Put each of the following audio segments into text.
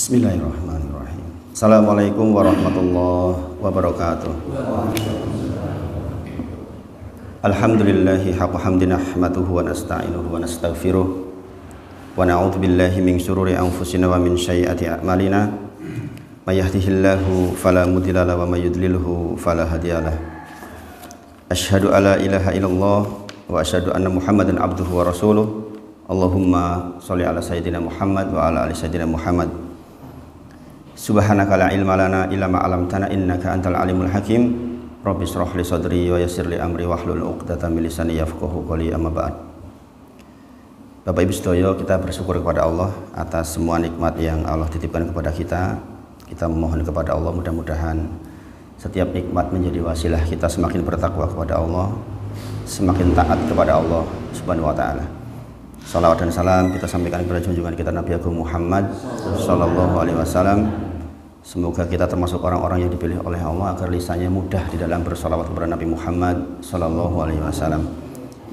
Bismillahirrahmanirrahim. Assalamualaikum warahmatullahi wabarakatuh. Alhamdulillahi haqqa hamdi nahmaduhu wa nasta'inuhu wa nastaghfiruh wa na'udzu billahi min syururi anfusina wa min sayyiati a'malina. May yahdihillahu fala mudilla lahu wa may yudlilhu fala hadiyalah. Asyhadu alla ilaha illallah wa asyhadu anna Muhammadan abduhu wa rasuluh. Allahumma sholli ala sayyidina Muhammad wa ala ali sayyidina Muhammad. Subhanaka la ilma lana illa ma 'allamtana innaka antal alimul hakim. Rabbi shrah li sadri wa yassir li amri wahlul 'uqdatam min lisani yafqahu qawli, amma ba'd. Bapak Ibu sedaya, kita bersyukur kepada Allah atas semua nikmat yang Allah titipkan kepada kita. Kita memohon kepada Allah mudah-mudahan setiap nikmat menjadi wasilah kita semakin bertakwa kepada Allah, semakin taat kepada Allah Subhanahu wa taala. Salawat dan salam kita sampaikan kepada junjungan kita Nabi Agung Muhammad sallallahu alaihi wasallam. Semoga kita termasuk orang-orang yang dipilih oleh Allah agar lisannya mudah di dalam bersalawat kepada Nabi Muhammad sallallahu alaihi wasallam.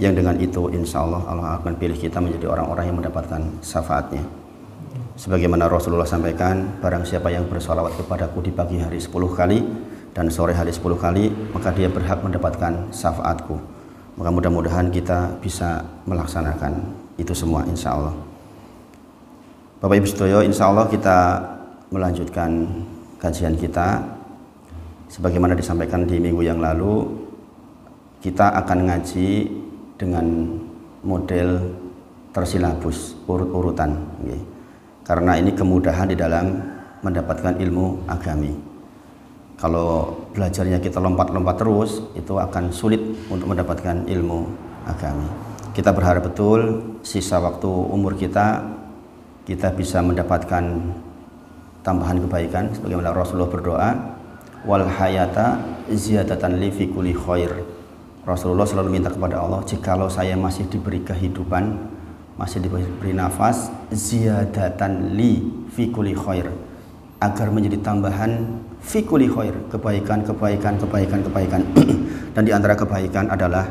Yang dengan itu insya Allah Allah akan pilih kita menjadi orang-orang yang mendapatkan syafaatnya. Sebagaimana Rasulullah sampaikan, barang siapa yang bersalawat kepadaku di pagi hari 10 kali dan sore hari 10 kali, maka dia berhak mendapatkan syafaatku. Maka mudah-mudahan kita bisa melaksanakan itu semua insya Allah. Bapak Ibu sedaya, insya Allah kita melanjutkan kajian kita. Sebagaimana disampaikan di minggu yang lalu, kita akan ngaji dengan model tersilabus, urut-urutan, karena ini kemudahan di dalam mendapatkan ilmu agami. Kalau belajarnya kita lompat-lompat terus, itu akan sulit untuk mendapatkan ilmu agami. Kita berharap betul sisa waktu umur kita bisa mendapatkan tambahan kebaikan sebagaimana Rasulullah berdoa, wal hayata ziyadatan li fi kulli khair. Rasulullah selalu minta kepada Allah, jikalau saya masih diberi kehidupan, masih diberi nafas, ziyadatan li fi kulli khair, agar menjadi tambahan fi kulli khair, kebaikan. Dan di antara kebaikan adalah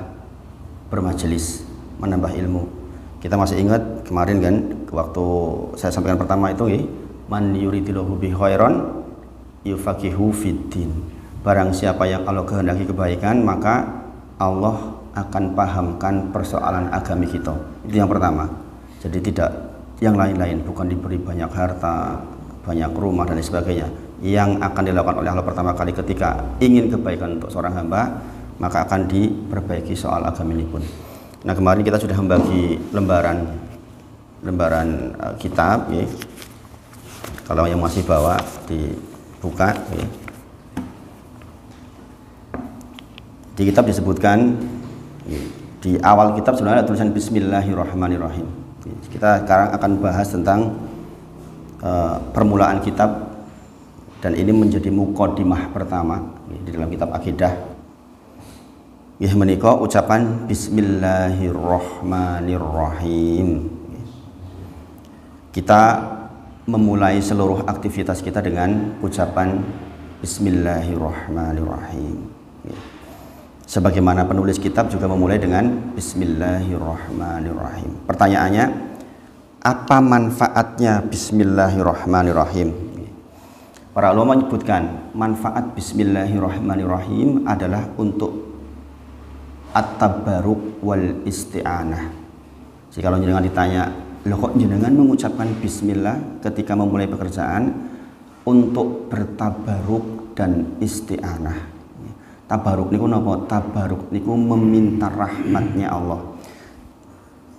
bermajelis, menambah ilmu. Kita masih ingat kemarin kan, waktu saya sampaikan pertama itu, man yuridillahu bi khairan yufaqihu fiddin. Barang siapa yang Allah kehendaki kebaikan, maka Allah akan pahamkan persoalan agami kita. Itu yang pertama. Jadi tidak yang lain-lain, bukan diberi banyak harta, banyak rumah dan lain sebagainya. Yang akan dilakukan oleh Allah pertama kali ketika ingin kebaikan untuk seorang hamba, maka akan diperbaiki soal agama ini pun. Nah, kemarin kita sudah membagi lembaran kitab, ya. Kalau yang masih bawa dibuka, ya. Di kitab disebutkan, ya, di awal kitab sebenarnya ada tulisan Bismillahirrahmanirrahim. Kita sekarang akan bahas tentang permulaan kitab, dan ini menjadi muqaddimah pertama, ya, di dalam kitab akidah. Ya, menika ucapan Bismillahirrahmanirrahim. Kita memulai seluruh aktivitas kita dengan ucapan Bismillahirrahmanirrahim. Sebagaimana penulis kitab juga memulai dengan Bismillahirrahmanirrahim. Pertanyaannya, apa manfaatnya Bismillahirrahmanirrahim? Para ulama menyebutkan manfaat Bismillahirrahmanirrahim adalah untuk at-tabarruk wal isti'anah. Jadi kalau jenengan ditanya, loh kok jenengan mengucapkan bismillah ketika memulai pekerjaan? Untuk bertabaruk dan isti'anah. Tabaruk niku napa? Tabaruk niku meminta rahmatnya Allah.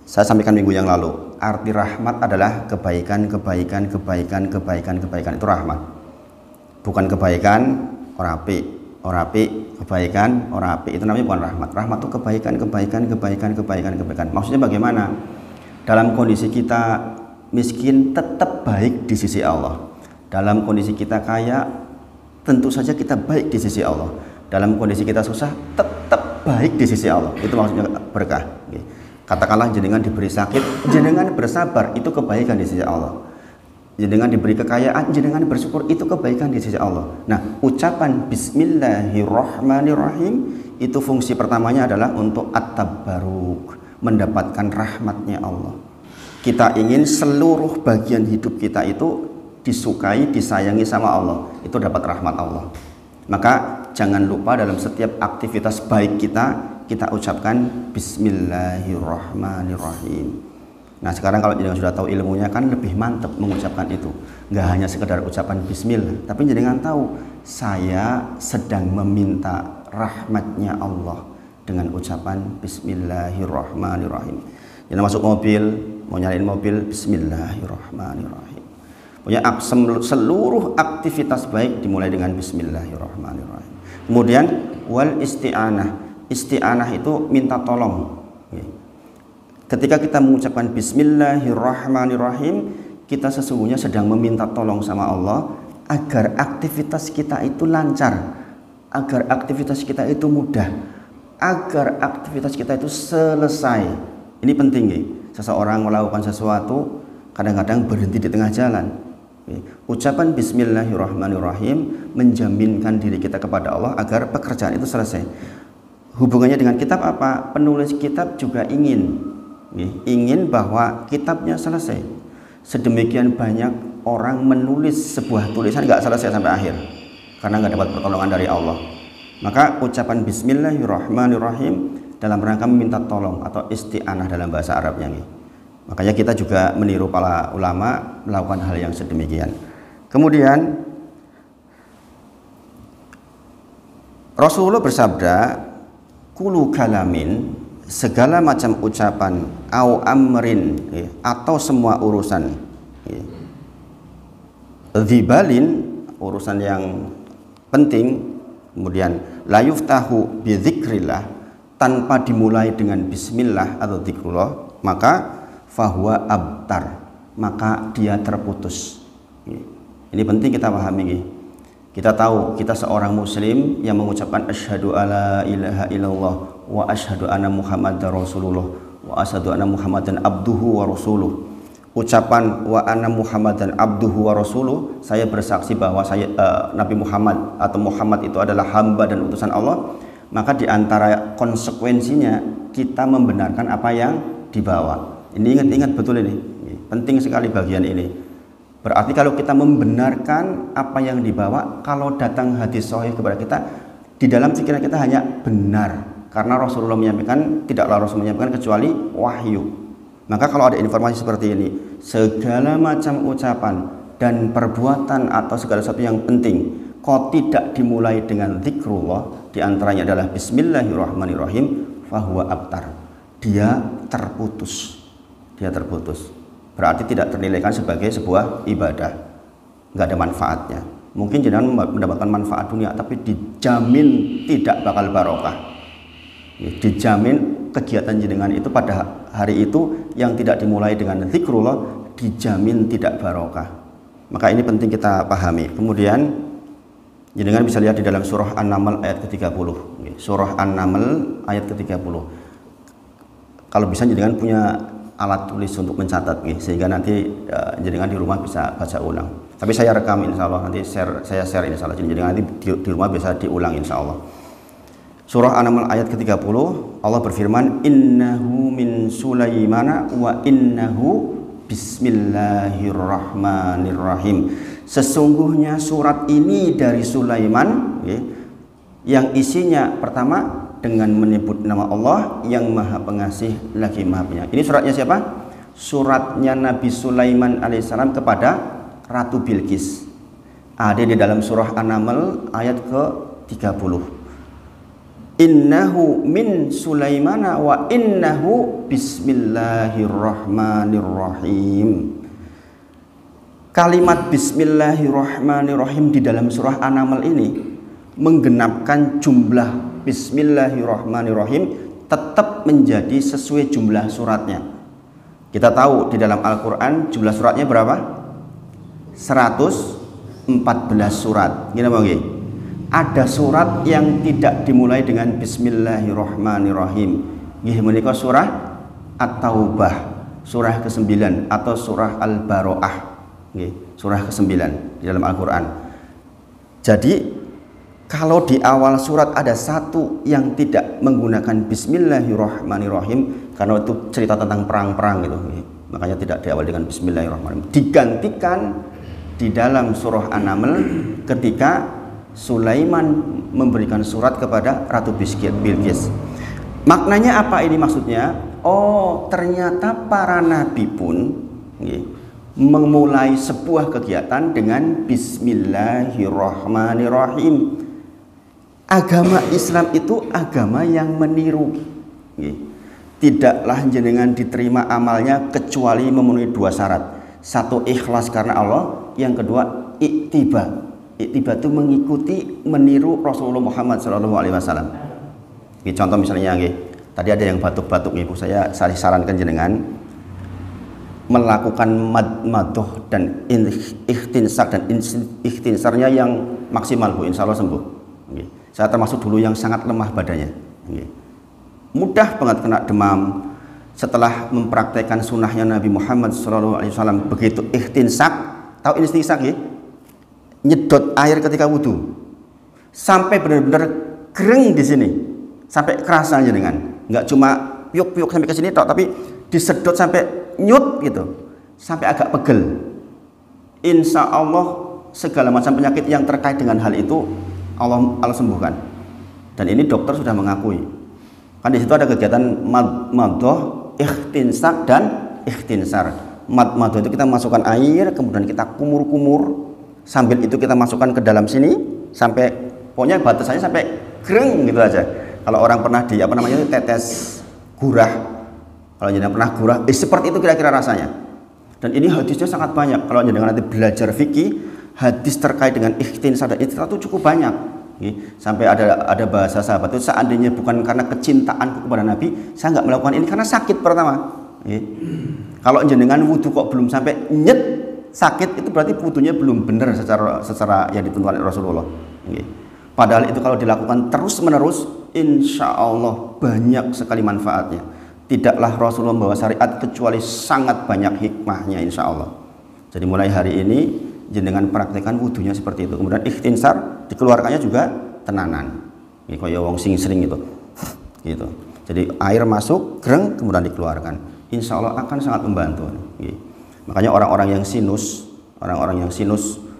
Saya sampaikan minggu yang lalu, arti rahmat adalah kebaikan. Itu rahmat. Bukan kebaikan ora apik, kebaikan ora apik. Itu namanya bukan rahmat. Rahmat itu kebaikan. Maksudnya bagaimana? Dalam kondisi kita miskin tetap baik di sisi Allah. Dalam kondisi kita kaya tentu saja kita baik di sisi Allah. Dalam kondisi kita susah tetap baik di sisi Allah. Itu maksudnya berkah. Katakanlah jenengan diberi sakit, jenengan bersabar, itu kebaikan di sisi Allah. Jenengan diberi kekayaan, jenengan bersyukur, itu kebaikan di sisi Allah. Nah, ucapan Bismillahirrahmanirrahim itu fungsi pertamanya adalah untuk at-tabarruk, mendapatkan rahmatnya Allah. Kita ingin seluruh bagian hidup kita itu disukai, disayangi sama Allah, itu dapat rahmat Allah. Maka jangan lupa dalam setiap aktivitas baik kita ucapkan Bismillahirrahmanirrahim. Nah sekarang kalau jenengan sudah tahu ilmunya kan lebih mantap mengucapkan itu. Nggak hanya sekedar ucapan Bismillah, tapi jenengan tahu saya sedang meminta rahmatnya Allah dengan ucapan Bismillahirrahmanirrahim. Jangan masuk mobil, mau nyalain mobil, Bismillahirrahmanirrahim. Punya seluruh aktivitas baik dimulai dengan Bismillahirrahmanirrahim. Kemudian wal isti'anah. Isti'anah itu minta tolong. Ketika kita mengucapkan Bismillahirrahmanirrahim, kita sesungguhnya sedang meminta tolong sama Allah agar aktivitas kita itu lancar, agar aktivitas kita itu mudah, agar aktivitas kita itu selesai. Ini penting ya. Seseorang melakukan sesuatu kadang-kadang berhenti di tengah jalan. Ucapan Bismillahirrahmanirrahim menjaminkan diri kita kepada Allah agar pekerjaan itu selesai. Hubungannya dengan kitab apa? Penulis kitab juga ingin bahwa kitabnya selesai. Sedemikian banyak orang menulis sebuah tulisan nggak selesai sampai akhir karena nggak dapat pertolongan dari Allah. Maka ucapan Bismillahirrahmanirrahim dalam rangka meminta tolong atau isti'anah dalam bahasa Arabnya nih. Makanya kita juga meniru para ulama melakukan hal yang sedemikian. Kemudian Rasulullah bersabda, kulu kalamin, segala macam ucapan, au amrin, atau semua urusan, dzibalin, urusan yang penting, kemudian la yuftahu bi dzikrillah, tanpa dimulai dengan bismillah atau dzikrullah, maka fahuwa abtar, maka dia terputus. Ini penting kita pahami. Kita tahu kita seorang muslim yang mengucapkan asyhadu alla ilaha illallah wa asyhadu anna muhammadar rasulullah wa asyhadu anna muhammadan abduhu wa rasuluh. Ucapan wa anna muhammadan abduhu wa rasuluh, saya bersaksi bahwa saya Nabi Muhammad atau Muhammad itu adalah hamba dan utusan Allah. Maka di antara konsekuensinya kita membenarkan apa yang dibawa. Ini ingat betul ini. Penting sekali bagian ini. Berarti kalau kita membenarkan apa yang dibawa, kalau datang hadis sahih kepada kita, di dalam pikiran kita hanya benar, karena Rasulullah menyampaikan, tidaklah Rasul menyampaikan kecuali wahyu. Maka kalau ada informasi seperti ini, segala macam ucapan dan perbuatan atau segala sesuatu yang penting, kok tidak dimulai dengan zikrullah, diantaranya adalah Bismillahirrahmanirrahim, fahuwa abtar, dia terputus. Berarti tidak ternilaikan sebagai sebuah ibadah, nggak ada manfaatnya. Mungkin jangan mendapatkan manfaat dunia, tapi dijamin tidak bakal barokah. Dijamin kegiatan jenengan itu pada hari itu yang tidak dimulai dengan zikrullah dijamin tidak barokah. Maka ini penting kita pahami. Kemudian jenengan bisa lihat di dalam surah An-Naml ayat ke-30. Surah An-Naml ayat ke-30. Kalau bisa jenengan punya alat tulis untuk mencatat sehingga nanti jenengan di rumah bisa baca ulang. Tapi saya rekam insya Allah, nanti saya share insya Allah, jadi nanti di rumah bisa diulang insya Allah. Surah An-Naml ayat ke-30, Allah berfirman, innahu min Sulaimana wa innahu bismillahirrahmanirrahim. Sesungguhnya surat ini dari Sulaiman, yang isinya pertama dengan menyebut nama Allah yang Maha Pengasih lagi Maha Penyayang. Ini suratnya siapa? Suratnya Nabi Sulaiman alaihissalam kepada Ratu Bilqis. Ada di dalam surah An-Naml ayat ke-30. Innahu min Sulaimana wa innahu bismillahirrahmanirrahim. Kalimat bismillahirrahmanirrahim di dalam surah An-Naml ini menggenapkan jumlah Bismillahirrahmanirrahim tetap menjadi sesuai jumlah suratnya. Kita tahu di dalam Al-Quran jumlah suratnya berapa? 114 surat. Gini bang, ada surat yang tidak dimulai dengan Bismillahirrahmanirrahim. Nggih menika surah At-Taubah, surah ke-9 atau surah Al-Baro'ah. Surah ke-9 di dalam Al-Quran. Jadi kalau di awal surat ada satu yang tidak menggunakan Bismillahirrahmanirrahim, karena itu cerita tentang perang-perang gitu, makanya tidak diawali dengan Bismillahirrahmanirrahim, digantikan di dalam surah An-Naml ketika Sulaiman memberikan surat kepada Ratu Bilqis. Maknanya apa ini maksudnya? Oh, ternyata para nabi pun memulai sebuah kegiatan dengan Bismillahirrahmanirrahim. Agama Islam itu agama yang meniru. Tidaklah jenengan diterima amalnya kecuali memenuhi dua syarat. Satu, ikhlas karena Allah. Yang kedua, iktiba. Iktiba itu mengikuti, meniru Rasulullah Muhammad SAW. Contoh misalnya, tadi ada yang batuk-batuk, Ibu. Saya sarankan jenengan melakukan madoh dan ikhtinsar, dan ikhtinsarnya yang maksimal, Bu. Insya Allah sembuh. Saya termasuk dulu yang sangat lemah badannya. Mudah banget kena demam. Setelah mempraktekkan sunnahnya Nabi Muhammad SAW, begitu ikhtinsak, tahu ikhtinsak ya? Nyedot air ketika wudhu sampai benar-benar kering di sini, sampai kerasa jenengan. Nggak cuma piuk-piuk sampai ke sini tok, tapi disedot sampai nyut gitu, sampai agak pegel. Insya Allah segala macam penyakit yang terkait dengan hal itu Allah sembuhkan. Dan ini dokter sudah mengakui. Kan di situ ada kegiatan madoh, ikhtinsak dan ikhtinsar. Madoh itu kita masukkan air, kemudian kita kumur-kumur, sambil itu kita masukkan ke dalam sini sampai pokoknya batasannya sampai kering gitu aja. Kalau orang pernah di tetes gurah, kalau jenengan pernah gurah, seperti itu kira-kira rasanya. Dan ini hadisnya sangat banyak. Kalau jenengan nanti belajar fikih, hadis terkait dengan ikhtinsar dan ikhtinsar itu cukup banyak. Sampai ada bahasa sahabat itu, seandainya bukan karena kecintaanku kepada Nabi, saya nggak melakukan ini karena sakit pertama. Kalau jenengan wudhu kok belum sampai nyet sakit, itu berarti wudhunya belum benar secara yang ditentukan oleh Rasulullah. Padahal itu kalau dilakukan terus menerus, insya Allah banyak sekali manfaatnya. Tidaklah Rasulullah membawa syariat kecuali sangat banyak hikmahnya, insya Allah. Jadi mulai hari ini jenengan praktekkan wudhunya seperti itu. Kemudian ikhtinsar dikeluarkannya juga tenanan. Kayak wong sing sering gitu. Jadi air masuk, gereng, kemudian dikeluarkan. Insya Allah akan sangat membantu. Makanya orang-orang yang sinus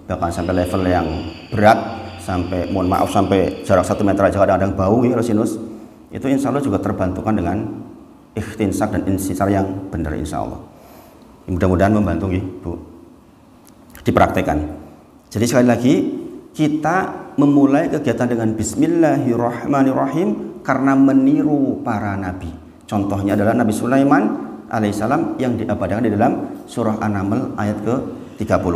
bahkan sampai level yang berat, sampai mohon maaf sampai jarak 1 meter aja kadang-kadang bau kalau sinus, itu insya Allah juga terbantukan dengan ikhtinsar dan istinsar yang benar, insya Allah. Mudah-mudahan membantu, Bu, dipraktekkan. Jadi sekali lagi kita memulai kegiatan dengan Bismillahirrahmanirrahim karena meniru para nabi. Contohnya adalah Nabi Sulaiman alaihissalam yang diabadikan di dalam surah An-Naml ayat ke-30.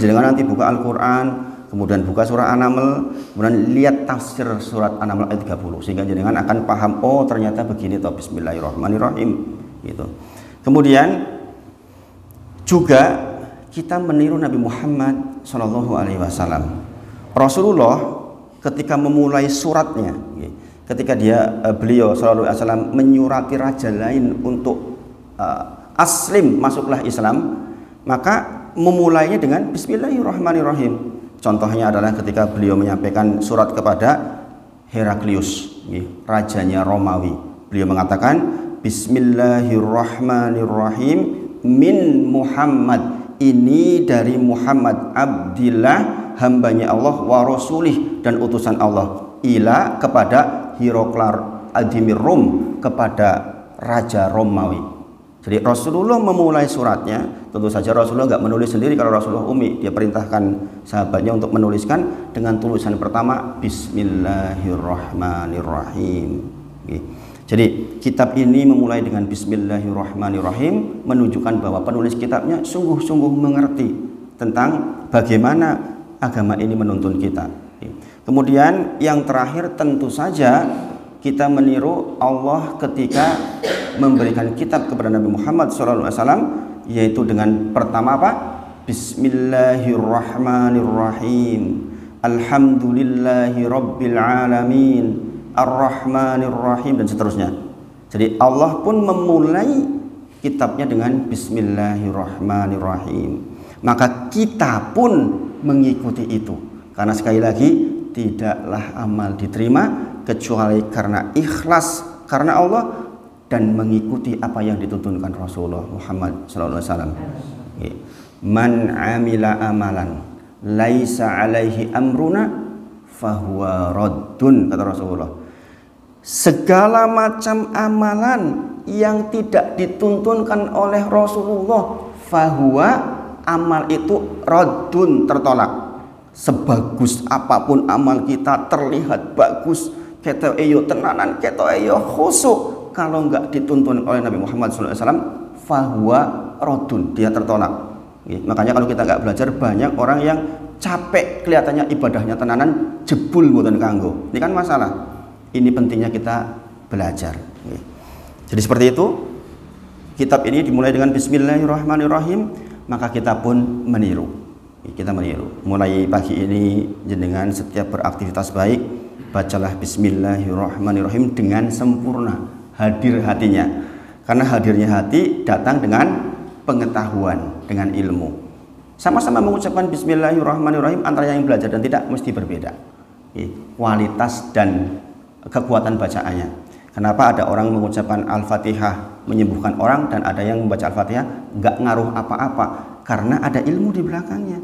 Jangan nanti buka Al-Quran, kemudian buka surah An-Naml, kemudian lihat tafsir surat An-Naml ayat 30, sehingga jenengan akan paham, oh ternyata begini toh Bismillahirrahmanirrahim gitu. Kemudian juga kita meniru Nabi Muhammad SAW. Rasulullah ketika memulai suratnya, ketika beliau SAW menyurati raja lain untuk aslim, masuklah Islam, maka memulainya dengan Bismillahirrahmanirrahim. Contohnya adalah ketika beliau menyampaikan surat kepada Heraklius, rajanya Romawi. Beliau mengatakan Bismillahirrahmanirrahim min Muhammad, ini dari Muhammad Abdillah, hambanya Allah, wa rasulih, dan utusan Allah, ila, kepada Hiroklar Adimir Rum, kepada raja Romawi. Jadi Rasulullah memulai suratnya, tentu saja Rasulullah nggak menulis sendiri kalau Rasulullah umi, dia perintahkan sahabatnya untuk menuliskan dengan tulisan pertama Bismillahirrahmanirrahim. Jadi kitab ini memulai dengan Bismillahirrahmanirrahim, menunjukkan bahwa penulis kitabnya sungguh-sungguh mengerti tentang bagaimana agama ini menuntun kita. Kemudian yang terakhir tentu saja kita meniru Allah ketika memberikan kitab kepada Nabi Muhammad SAW, yaitu dengan pertama apa? Bismillahirrahmanirrahim, Alhamdulillahi Rabbil Alamin, Ar-Rahmanir-Rahim, dan seterusnya. Jadi Allah pun memulai kitabnya dengan Bismillahirrahmanirrahim. Maka kita pun mengikuti itu. Karena sekali lagi, tidaklah amal diterima kecuali karena ikhlas karena Allah dan mengikuti apa yang dituntunkan Rasulullah Muhammad SAW. Man amila amalan laisa alaihi amruna fahuwa raddun, kata Rasulullah. Segala macam amalan yang tidak dituntunkan oleh Rasulullah, fahuwa, amal itu raddun, tertolak. Sebagus apapun amal kita, terlihat bagus, kita eyo tenanan, kita eyo khusuk, kalau enggak dituntun oleh Nabi Muhammad SAW, fahuwa raddun, dia tertolak. Makanya kalau kita enggak belajar, banyak orang yang capek kelihatannya ibadahnya tenanan, jebul mboten kanggo. Ini kan masalah. Ini pentingnya kita belajar. Jadi seperti itu. Kitab ini dimulai dengan Bismillahirrahmanirrahim, maka kita pun meniru. Kita meniru. Mulai pagi ini jenengan setiap beraktivitas baik, bacalah Bismillahirrahmanirrahim dengan sempurna, hadir hatinya. Karena hadirnya hati datang dengan pengetahuan, dengan ilmu. Sama-sama mengucapkan Bismillahirrahmanirrahim, antara yang belajar dan tidak mesti berbeda. Kualitas dan kekuatan bacaannya. Kenapa ada orang mengucapkan Al-Fatihah menyembuhkan orang, dan ada yang membaca Al-Fatihah nggak ngaruh apa-apa, karena ada ilmu di belakangnya.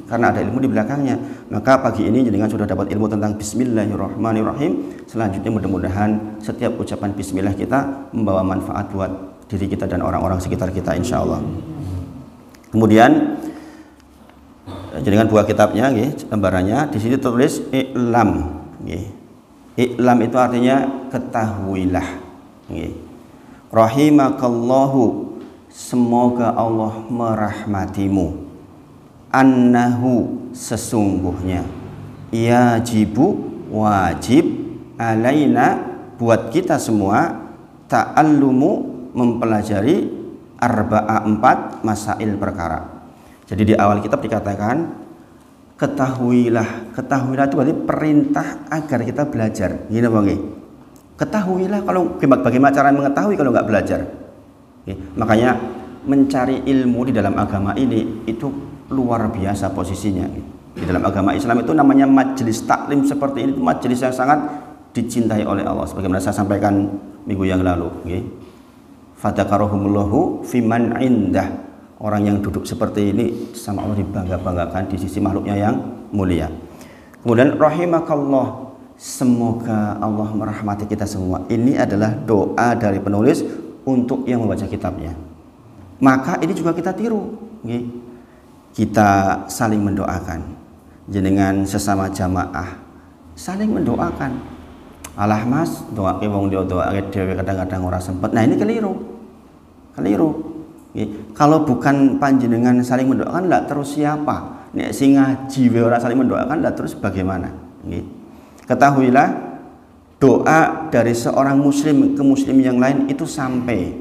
Karena ada ilmu di belakangnya. Maka pagi ini jenengan sudah dapat ilmu tentang Bismillahirrahmanirrahim. Selanjutnya mudah-mudahan setiap ucapan Bismillah kita membawa manfaat buat diri kita dan orang-orang sekitar kita, insya Allah. Kemudian jenengan buka kitabnya, lembarannya. Di sini tertulis i'lam. I'lam itu artinya ketahuilah. Rahimakallahu, semoga Allah merahmatimu. Annahu, sesungguhnya, yajibu, wajib, alaina, buat kita semua, ta'allumu, mempelajari, arba'a, 4 masail perkara. Jadi di awal kitab dikatakan ketahuilah. Ketahuilah itu berarti perintah agar kita belajar. Gini Bang. Ketahuilah, kalau bagaimana cara mengetahui kalau nggak belajar? Makanya mencari ilmu di dalam agama ini itu luar biasa posisinya. Di dalam agama Islam itu namanya majelis taklim seperti ini, majelis yang sangat dicintai oleh Allah. Sebagaimana saya sampaikan minggu yang lalu. Fadzakarahumullahu fiman indah. Orang yang duduk seperti ini sama Allah dibangga-banggakan di sisi makhluknya yang mulia. Kemudian rahimakallah, semoga Allah merahmati kita semua. Ini adalah doa dari penulis untuk yang membaca kitabnya. Maka ini juga kita tiru. Kita saling mendoakan. Jenengan sesama jamaah saling mendoakan. Alah mas, doake wong dia doake dhewe kadang-kadang ora sempet. Nah ini keliru. Kalau bukan panjenengan saling mendoakan, lah terus siapa? Nek sing ngaji wae ora saling mendoakan, lah terus bagaimana? Ketahuilah, doa dari seorang muslim ke muslim yang lain itu sampai.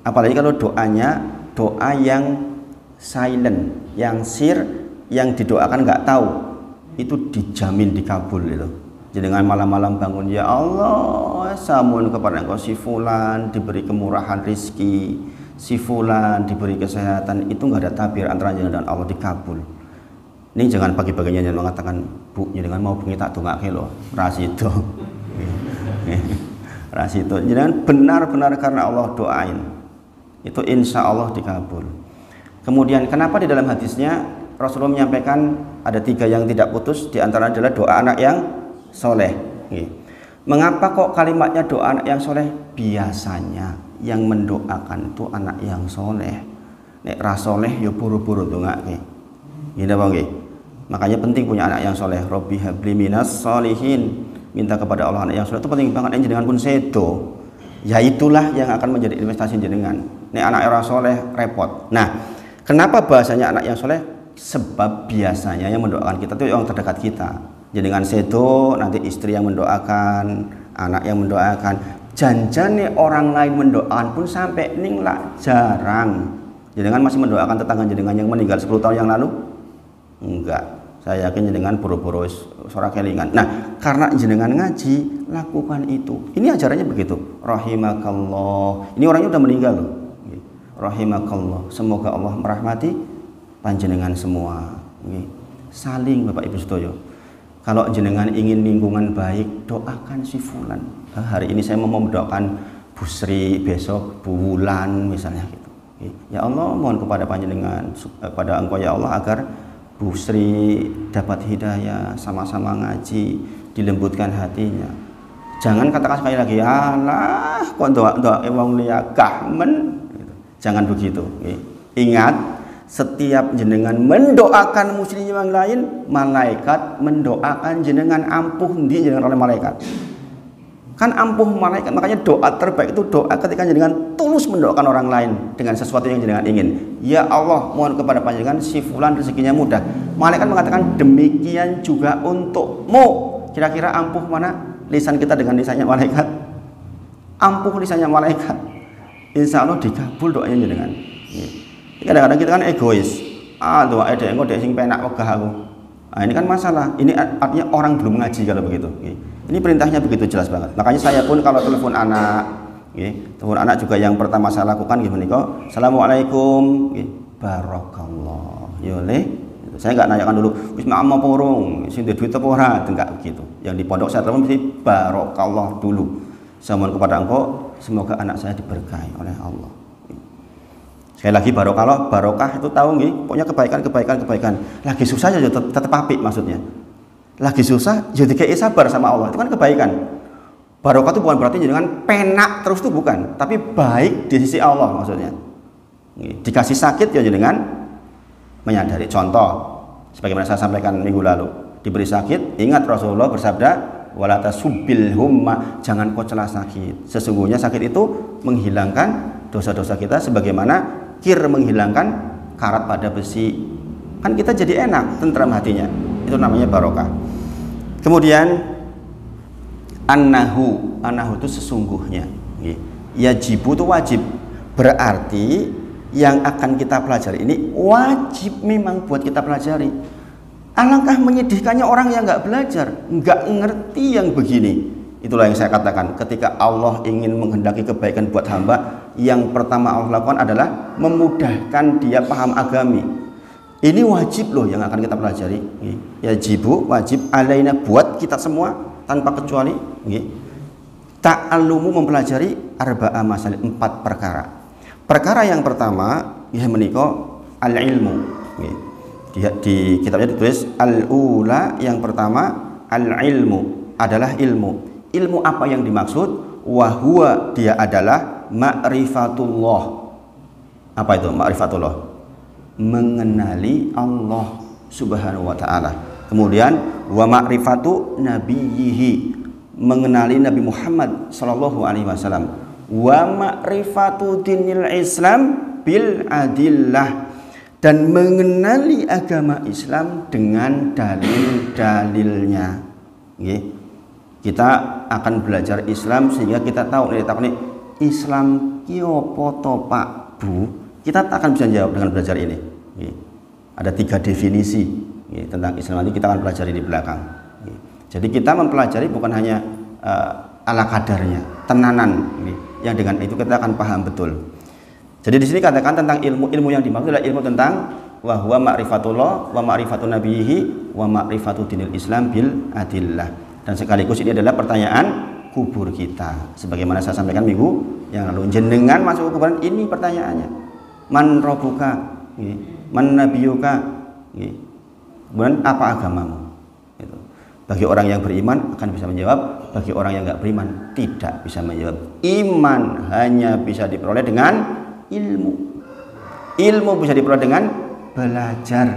Apalagi kalau doanya doa yang silent, yang sir, yang didoakan nggak tahu, itu dijamin dikabul itu. Jadi dengan malam-malam bangun, ya Allah, samun kepada engkau si fulan diberi kemurahan rizki, si fulan diberi kesehatan, itu nggak ada tabir antara jenengan dan Allah, dikabul. Ini jangan pagi-paginya jangan mengatakan, bu, jenengan mau bengi tak dongake loh, ras itu. Ras itu. Jangan benar-benar karena Allah doain. Itu insya Allah dikabul. Kemudian kenapa di dalam hadisnya Rasulullah menyampaikan ada 3 yang tidak putus, di antara adalah doa anak yang soleh. Mengapa kok kalimatnya doa anak yang soleh? Biasanya yang mendoakan itu anak yang soleh. Nek ra soleh ya buru-buru dongake. Gini Bang. Makanya penting punya anak yang soleh. Robbi habli minas solihin. Minta kepada Allah anak yang soleh itu penting banget. Jenengan pun sedo, ya itulah yang akan menjadi investasi jenengan. Nek anak yang soleh repot. Nah, kenapa bahasanya anak yang soleh? Sebab biasanya yang mendoakan kita itu orang terdekat kita. Jenengan sedo, nanti istri yang mendoakan, anak yang mendoakan. Janjane orang lain mendoakan pun sampai ninglah jarang. Jenengan masih mendoakan tetangga jenengan yang meninggal 10 tahun yang lalu? Enggak. Saya yakin jenengan buru-buru suara kelingan. Nah, karena jenengan ngaji, lakukan itu. Ini ajarannya begitu. Rahimakallah. Ini orangnya udah meninggal loh. Rahimakallah. Semoga Allah merahmati panjenengan semua. Saling Bapak Ibu sedaya. Kalau jenengan ingin lingkungan baik, doakan si fulan. Hari ini saya mau mendoakan Bu Sri, besok Bu Wulan misalnya gitu. Ya Allah, mohon kepada panjenengan, kepada Engkau ya Allah, agar Bu Sri dapat hidayah, sama-sama ngaji, dilembutkan hatinya. Jangan katakan sekali lagi, alah kok doa wong liya gahmen. Jangan begitu. Ingat, setiap jenengan mendoakan muslim yang lain, malaikat mendoakan jenengan ampuh di jenengan oleh malaikat. Kan ampuh malaikat, makanya doa terbaik itu doa ketika jenengan tulus mendoakan orang lain dengan sesuatu yang jenengan ingin. Ya Allah, mohon kepada panjenengan si fulan rezekinya mudah. Malaikat mengatakan demikian juga untukmu. Kira-kira ampuh mana lisan kita dengan lisannya malaikat? Ampuh lisannya malaikat. Insya Allah dikabul doanya jenengan. Kadang-kadang kita kan egois. Doa ada engko dek sing penak wegah aku. Nah, ini kan masalah. Ini artinya orang belum ngaji kalau begitu. Ini perintahnya begitu jelas banget. Makanya saya pun kalau telepon anak, telepon anak juga yang pertama saya lakukan gimana kok? Assalamualaikum, barokallah. Yole, saya nggak nanyakan dulu, wis mak apa urung, sing duit apa ora, enggak begitu. Yang di pondok saya telepon mesti barokallah dulu. Saya mohon kepada engkau, semoga anak saya diberkahi oleh Allah. Sekali lagi barokallah, barokah itu tahu nggih, pokoknya kebaikan. Lagi susah ya tetap apik maksudnya. Lagi susah jadi kayak sabar sama Allah, itu kan kebaikan. Barokah itu bukan berarti dengan penak terus itu bukan, tapi baik di sisi Allah maksudnya. Dikasih sakit ya dengan menyadari. Contoh sebagaimana saya sampaikan minggu lalu, diberi sakit, ingat Rasulullah bersabda, wala tasubbil humma, jangan kau celah sakit. Sesungguhnya sakit itu menghilangkan dosa-dosa kita sebagaimana kir menghilangkan karat pada besi. Kan kita jadi enak, tentram hatinya. Itu namanya barokah. Kemudian annahu itu sesungguhnya. Yajibu itu wajib. Berarti yang akan kita pelajari ini wajib memang buat kita pelajari. Alangkah menyedihkannya orang yang nggak belajar, nggak ngerti yang begini. Itulah yang saya katakan, ketika Allah ingin menghendaki kebaikan buat hamba, yang pertama Allah lakukan adalah memudahkan dia paham agami. Ini wajib loh yang akan kita pelajari. Yajibu, wajib, alaina buat kita semua tanpa kecuali. Ta'allumu mempelajari arba'a masail, 4 perkara. Perkara yang pertama, ya menikah al-ilmu. Di kitabnya ditulis al-ula, yang pertama al-ilmu adalah ilmu. Ilmu apa yang dimaksud? Wahwa, dia adalah ma'rifatullah. Apa itu ma'rifatullah? Mengenali Allah Subhanahu wa ta'ala. Kemudian wa ma'rifatu nabiyhi, mengenali Nabi Muhammad sallallahu alaihi wasallam. Wa ma'rifatu dinil Islam bil adillah, dan mengenali agama Islam dengan dalil-dalilnya. Kita akan belajar Islam sehingga kita tahu nih Islam ki opo to Pak Bu. Kita tak akan bisa jawab dengan belajar ini. Ada 3 definisi tentang Islam, nanti kita akan pelajari di belakang. Jadi kita mempelajari bukan hanya ala kadarnya, tenanan, yang dengan itu kita akan paham betul. Jadi di sini katakan tentang ilmu yang dimaksud adalah ilmu tentang wa huwa ma'rifatullah wa ma'rifatun nabiyhi wa ma'rifatu dinil Islam bil adillah. Dan sekaligus ini adalah pertanyaan kubur kita. Sebagaimana saya sampaikan minggu yang lalu, jenengan masuk ke kuburan, ini pertanyaannya. Man rabbuka, man nabiyuka, kemudian apa agamamu? Bagi orang yang beriman akan bisa menjawab, bagi orang yang nggak beriman tidak bisa menjawab. Iman hanya bisa diperoleh dengan ilmu. Ilmu bisa diperoleh dengan belajar.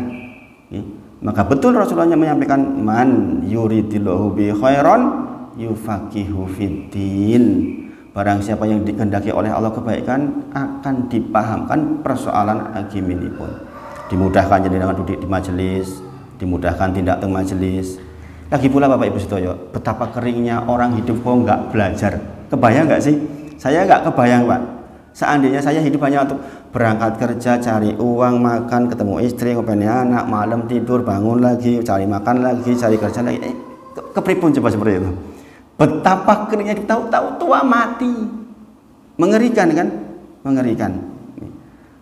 Maka betul Rasulullah menyampaikan, man yuridillahu bi khairan yufaqihu fiddin. Barang siapa yang dikehendaki oleh Allah kebaikan, akan dipahamkan persoalan agama ini pun. Dimudahkan jadi dengan duduk di majelis, dimudahkan tindak teng majelis. Lagi pula Bapak Ibu Sedoyo, betapa keringnya orang hidup kok nggak belajar. Kebayang nggak sih? Saya nggak kebayang Pak. Seandainya saya hidup hanya untuk berangkat kerja, cari uang, makan, ketemu istri, ngopi anak, malam tidur, bangun lagi, cari makan lagi, cari kerja lagi. Kepripun coba seperti itu? Betapa keringnya kita tahu tua mati. Mengerikan kan? Mengerikan.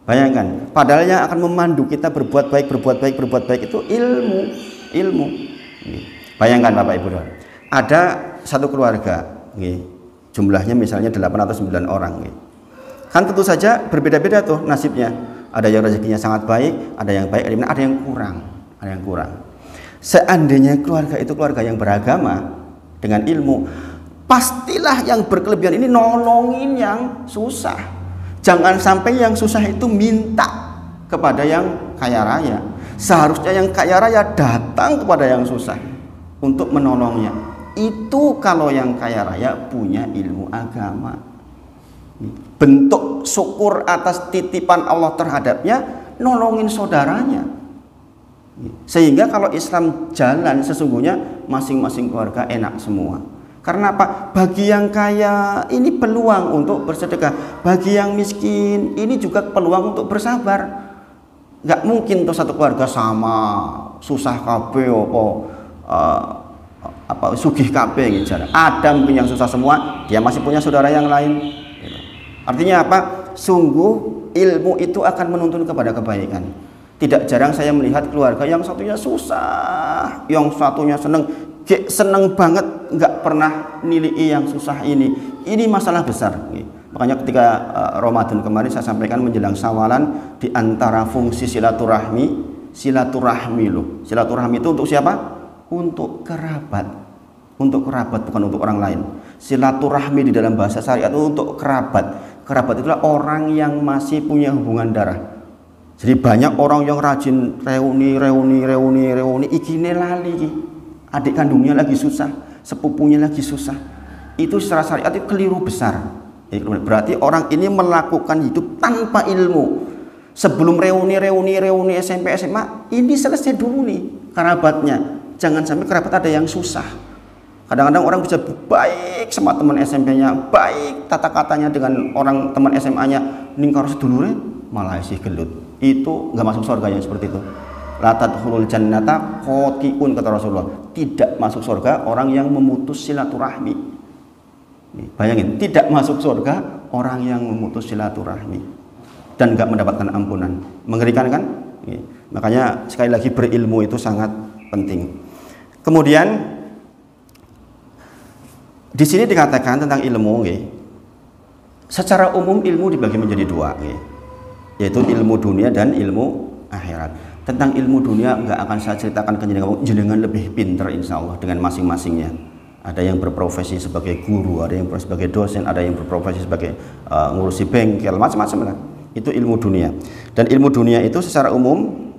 Bayangkan, padahal yang akan memandu kita berbuat baik itu ilmu. Bayangkan Bapak Ibu, ada satu keluarga, jumlahnya misalnya 8 atau 9 orang. Kan tentu saja berbeda-beda tuh nasibnya. Ada yang rezekinya sangat baik, ada yang baik, ada yang kurang, ada yang kurang. Seandainya keluarga itu keluarga yang beragama dengan ilmu, pastilah yang berkelebihan ini nolongin yang susah. Jangan sampai yang susah itu minta kepada yang kaya raya. Seharusnya yang kaya raya datang kepada yang susah untuk menolongnya. Itu kalau yang kaya raya punya ilmu agama. Bentuk syukur atas titipan Allah terhadapnya, nolongin saudaranya. Sehingga kalau Islam jalan, sesungguhnya masing-masing keluarga enak semua. Karena apa? Bagi yang kaya ini peluang untuk bersedekah, bagi yang miskin ini juga peluang untuk bersabar. Nggak mungkin tuh satu keluarga sama susah kabeh apa sugih kabeh gitu. Ada mungkin yang susah semua, dia masih punya saudara yang lain. Artinya apa? Sungguh ilmu itu akan menuntun kepada kebaikan. Tidak jarang saya melihat keluarga yang satunya susah, yang satunya seneng banget, nggak pernah nilai yang susah ini. Ini masalah besar. Makanya ketika Ramadan kemarin saya sampaikan menjelang Syawalan, di antara fungsi silaturahmi loh. Silaturahmi itu untuk siapa? Untuk kerabat. Untuk kerabat, bukan untuk orang lain. Silaturahmi di dalam bahasa syariat itu untuk kerabat. Kerabat itulah orang yang masih punya hubungan darah. Jadi banyak orang yang rajin reuni, ikine lali. Adik kandungnya lagi susah, sepupunya lagi susah. Itu secara syariat itu keliru besar. Berarti orang ini melakukan hidup tanpa ilmu. Sebelum reuni SMP SMA, ini selesai dulu nih kerabatnya. Jangan sampai kerabat ada yang susah. Kadang-kadang orang bisa baik sama teman SMP-nya, baik tata katanya dengan orang teman SMA-nya, ning karo sedulure malah isih gelut. Itu nggak masuk surga yang seperti itu. La tadkhulul jannata qati'un, kata Rasulullah. Tidak masuk surga orang yang memutus silaturahmi. Bayangin, tidak masuk surga orang yang memutus silaturahmi dan nggak mendapatkan ampunan. Mengerikan kan? Makanya sekali lagi berilmu itu sangat penting. Kemudian di sini dikatakan tentang ilmu, secara umum ilmu dibagi menjadi dua, yaitu ilmu dunia dan ilmu akhirat. Tentang ilmu dunia nggak akan saya ceritakan ke jenengan lebih pinter insya Allah dengan masing-masingnya. Ada yang berprofesi sebagai guru, ada yang sebagai dosen, ada yang berprofesi sebagai ngurusi bengkel, macam-macam lah. Itu ilmu dunia. Dan ilmu dunia itu secara umum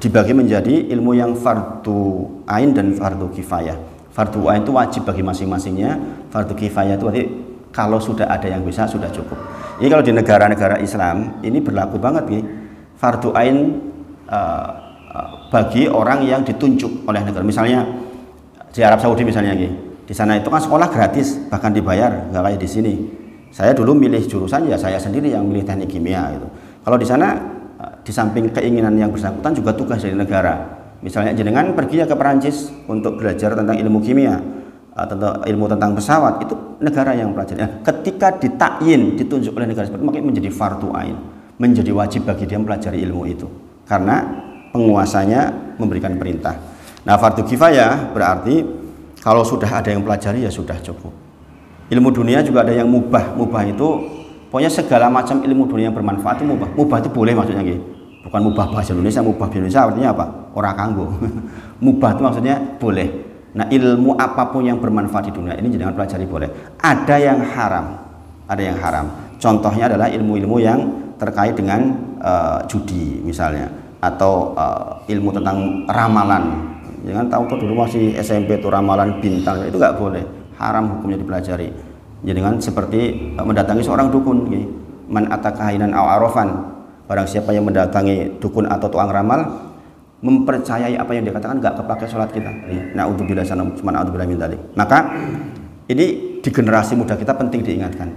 dibagi menjadi ilmu yang fardu ain dan fardu kifayah. Fardu ain itu wajib bagi masing-masingnya, fardu kifayah itu berarti kalau sudah ada yang bisa sudah cukup. Ini kalau di negara-negara Islam ini berlaku banget nih. Fardu ain bagi orang yang ditunjuk oleh negara. Misalnya di Arab Saudi misalnya, di sana itu kan sekolah gratis, bahkan dibayar, nggak kayak di sini. Saya dulu milih jurusan ya saya sendiri yang milih teknik kimia gitu. Kalau di sana di samping keinginan yang bersangkutan juga tugas dari negara. Misalnya jenengan pergi ke Perancis untuk belajar tentang ilmu kimia, tentang ilmu tentang pesawat, itu negara yang pelajari. Nah, ketika ditakyin, ditunjuk oleh negara seperti itu, makanya menjadi fardu ain, menjadi wajib bagi dia mempelajari ilmu itu, karena penguasanya memberikan perintah. Nah, fardu kifayah berarti kalau sudah ada yang pelajari ya sudah cukup. Ilmu dunia juga ada yang mubah. Mubah itu pokoknya segala macam ilmu dunia yang bermanfaat itu mubah. Mubah itu boleh maksudnya gitu. Bukan mubah bahasa Indonesia, mubah bahasa Indonesia artinya apa? Ora kanggo. Mubah itu maksudnya boleh. Nah, ilmu apapun yang bermanfaat di dunia ini jangan pelajari boleh. Ada yang haram. Ada yang haram. Contohnya adalah ilmu-ilmu yang terkait dengan judi misalnya, atau ilmu tentang ramalan. Jangan tahu tuh dulu masih SMP tuh ramalan bintang, itu nggak boleh, haram hukumnya dipelajari. Jangan seperti mendatangi seorang dukun, man atakahinan aw arafan, barang siapa yang mendatangi dukun atau tukang ramal, mempercayai apa yang dia katakan, nggak kepake sholat kita. Naudzubillah min dzalik. Maka ini di generasi muda kita penting diingatkan.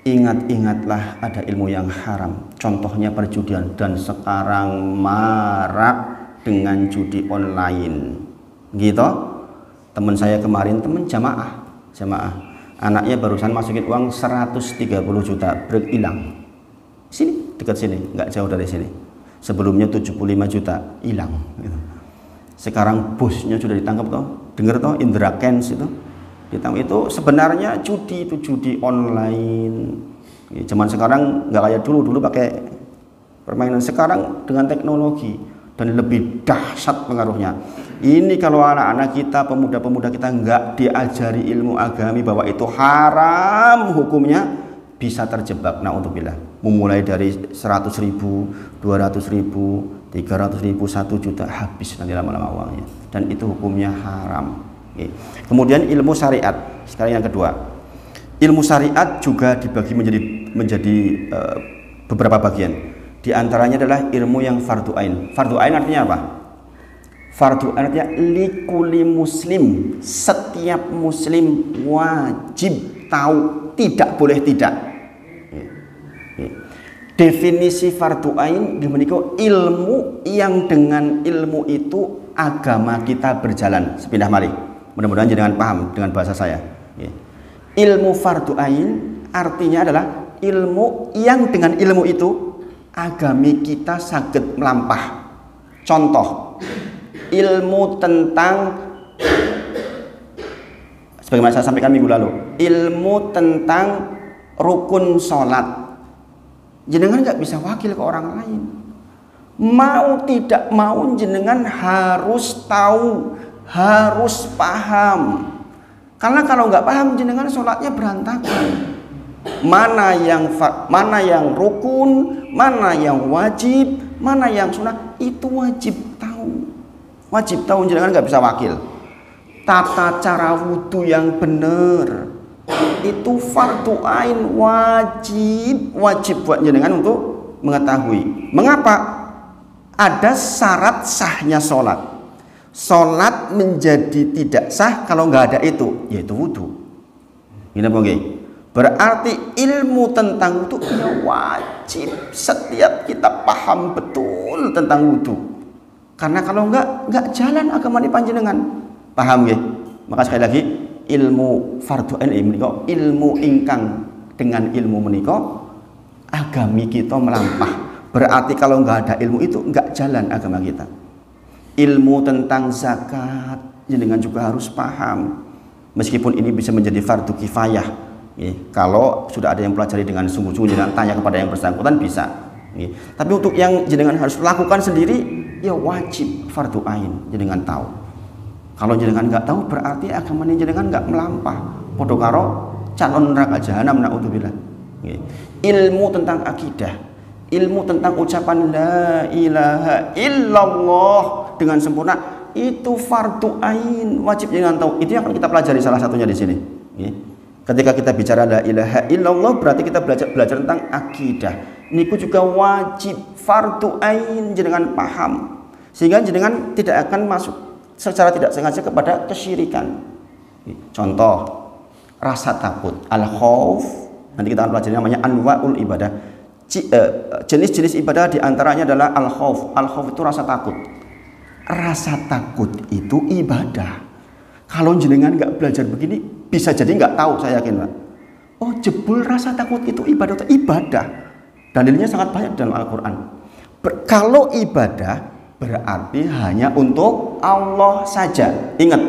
Ingat-ingatlah ada ilmu yang haram, contohnya perjudian, dan sekarang marak dengan judi online. Gitu. Teman saya kemarin, teman jamaah, anaknya barusan masukin uang 130 juta, hilang. Sini, dekat sini, nggak jauh dari sini. Sebelumnya 75 juta, hilang. Sekarang bosnya sudah ditangkap toh. Dengar toh Indra Kents itu. Ditangkap. Itu sebenarnya judi, itu judi online. Zaman sekarang nggak kayak dulu pakai permainan, sekarang dengan teknologi dan lebih dahsyat pengaruhnya. Ini kalau anak-anak kita, pemuda-pemuda kita nggak diajari ilmu agami bahwa itu haram hukumnya, bisa terjebak. Na'udzubillah. Memulai dari 100.000, 200.000, 300.000, 1 juta, habis nanti lama-lama uangnya. Dan itu hukumnya haram. Kemudian ilmu syariat. Sekarang yang kedua, ilmu syariat juga dibagi menjadi beberapa bagian. Di antaranya adalah ilmu yang fardu ain. Fardu ain artinya apa? Fardu ain artinya likuli muslim, setiap muslim wajib tahu, tidak boleh tidak. Definisi fardu ain dimiliki ilmu yang dengan ilmu itu agama kita berjalan. Sepindah malih. Mudah-mudahan jangan paham dengan bahasa saya. Ilmu fardu ain artinya adalah ilmu yang dengan ilmu itu agami kita saged melampah. Contoh, ilmu tentang, sebagaimana saya sampaikan minggu lalu, ilmu tentang rukun sholat, jenengan nggak bisa wakil ke orang lain. Mau tidak mau jenengan harus tahu, harus paham. Karena kalau nggak paham jenengan sholatnya berantakan. Mana yang rukun, mana yang wajib, mana yang sunnah, itu wajib tahu. Wajib tahu, jenengan nggak bisa wakil. Tata cara wudhu yang benar itu fardu ain, wajib buat jenengan untuk mengetahui. Mengapa? Ada syarat sahnya sholat. Sholat menjadi tidak sah kalau nggak ada itu, yaitu wudhu. Ini apa nggih? Berarti ilmu tentang wudhu ya wajib setiap kita paham betul tentang wudhu. Karena kalau nggak jalan agama ini panjenengan. Paham nggih? Maka sekali lagi, ilmu fardu ain menika ilmu ingkang dengan ilmu menika agami kita melampah. Berarti kalau nggak ada ilmu itu nggak jalan agama kita. Ilmu tentang zakat jenengan juga harus paham. Meskipun ini bisa menjadi fardu kifayah. Kalau sudah ada yang pelajari dengan sungguh-sungguh, jangan tanya kepada yang bersangkutan bisa. Tapi untuk yang jenengan harus lakukan sendiri, ya wajib fardu ain jenengan tahu. Kalau jenengan nggak tahu berarti agama ini jenengan nggak melampah. Podo karo calon neraka jahanam, naudzubillah. Ilmu tentang akidah, ilmu tentang ucapan la ilaha illallah dengan sempurna itu fardu ain, wajib jenengan tahu. Itu yang akan kita pelajari salah satunya di sini. Ketika kita bicara la ilaha illallah berarti kita belajar tentang akidah. Niku juga wajib fardu ain jenengan paham. Sehingga jenengan tidak akan masuk secara tidak sengaja kepada kesyirikan. Contoh, rasa takut, al-khauf. Nanti kita akan pelajari namanya anwaul ibadah. Jenis-jenis ibadah diantaranya adalah al-khauf. Al-khauf itu rasa takut. Rasa takut itu ibadah. Kalau jenengan nggak belajar begini, bisa jadi nggak tahu, saya yakin Pak. Oh, jebul rasa takut itu ibadah. Dalilnya sangat banyak dalam Al-Quran. Kalau ibadah berarti hanya untuk Allah saja. Ingat,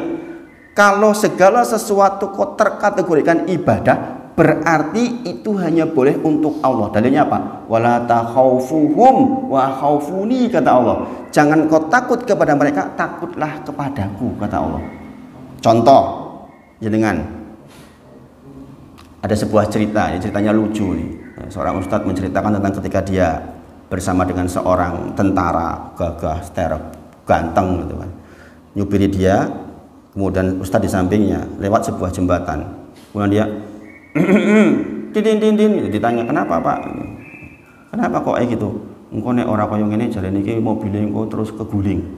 kalau segala sesuatu kok terkategorikan ibadah, berarti itu hanya boleh untuk Allah. Dalilnya apa? Wala takhaufuhum wa khaufuni, kata Allah. Jangan kau takut kepada mereka, takutlah kepadaku, kata Allah. Contoh, jenengan ada sebuah cerita, ceritanya lucu nih. Seorang ustadz menceritakan tentang ketika dia bersama dengan seorang tentara gagah, sterek, ganteng gitu kan. Nyupiri dia, kemudian ustadz di sampingnya lewat sebuah jembatan. Kemudian dia din ditanya, "Kenapa, Pak? Kenapa kok gitu? Engko nek ora kaya ngene jarene iki mobilnya engko terus keguling."